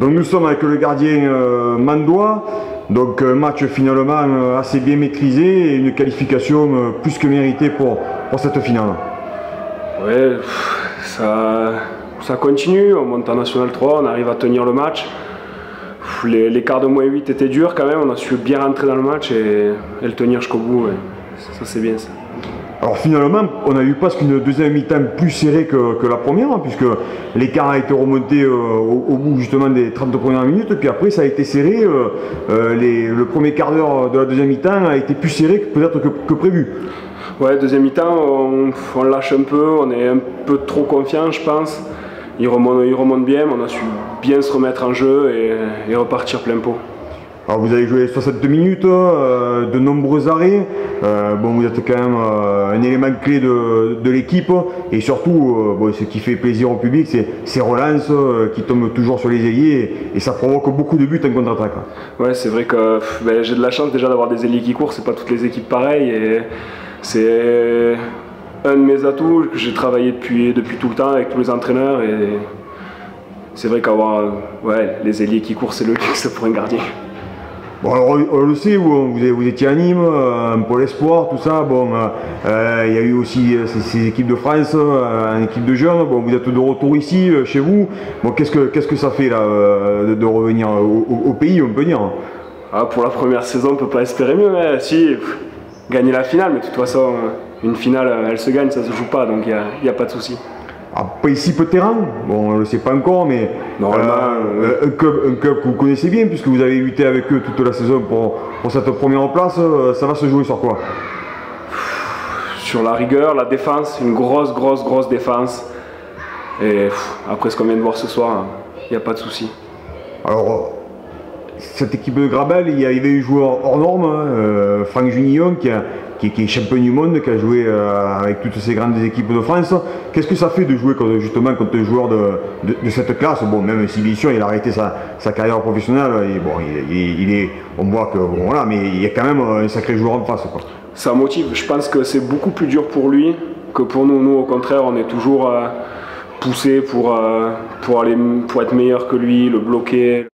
Donc nous sommes avec le gardien Mandois, donc un match finalement assez bien maîtrisé et une qualification plus que méritée pour cette finale. Ouais, ça continue, on monte en National 3, on arrive à tenir le match. Les quarts de moins 8 étaient durs quand même, on a su bien rentrer dans le match et le tenir jusqu'au bout, ouais. Ça c'est bien ça. Alors finalement, on a eu presque une deuxième mi-temps plus serrée que la première, hein, puisque l'écart a été remonté au bout justement des 30 premières minutes, puis après ça a été serré, le premier quart d'heure de la deuxième mi-temps a été plus serré peut-être que prévu. Ouais, deuxième mi-temps, on lâche un peu, on est un peu trop confiant je pense. Il remonte bien, mais on a su bien se remettre en jeu et repartir plein pot. Alors vous avez joué 62 minutes, de nombreux arrêts, bon, vous êtes quand même un élément clé de l'équipe et surtout bon, ce qui fait plaisir au public c'est ces relances qui tombent toujours sur les ailiers et ça provoque beaucoup de buts en contre-attaque. Ouais, c'est vrai que j'ai de la chance déjà d'avoir des ailiers qui courent, c'est pas toutes les équipes pareilles et c'est un de mes atouts que j'ai travaillé depuis tout le temps avec tous les entraîneurs et c'est vrai qu'avoir les ailiers qui courent c'est le luxe pour un gardien. Bon, alors, on le sait, vous étiez à Nîmes, Pôle Espoir, tout ça. Bon, il y a eu aussi ces équipes de France, une équipe de jeunes. Bon, vous êtes de retour ici, chez vous. Bon, qu'est-ce que ça fait là, de revenir au pays, on peut dire? Ah, pour la première saison, on peut pas espérer mieux. Mais si, gagner la finale, mais de toute façon, une finale, elle se gagne, ça se joue pas, donc il n'y a pas de souci. Pas ici peu de terrain, bon on ne le sait pas encore, mais un club que vous connaissez bien puisque vous avez lutté avec eux toute la saison pour cette première place, ça va se jouer sur quoi? Sur la rigueur, la défense, une grosse défense. Et après ce qu'on vient de voir ce soir, il n'y a pas de souci. Alors, cette équipe de Grabel, il y avait eu joueur hors norme, hein, Franck Junillon qui est champion du monde, qui a joué avec toutes ces grandes équipes de France. Qu'est-ce que ça fait de jouer justement contre un joueur de cette classe? Bon, même si bien sûr il a arrêté sa carrière professionnelle, et bon, on voit que bon, voilà, mais il y a quand même un sacré joueur en face, quoi. Ça motive, je pense que c'est beaucoup plus dur pour lui que pour nous. Nous au contraire, on est toujours poussé pour être meilleur que lui, le bloquer.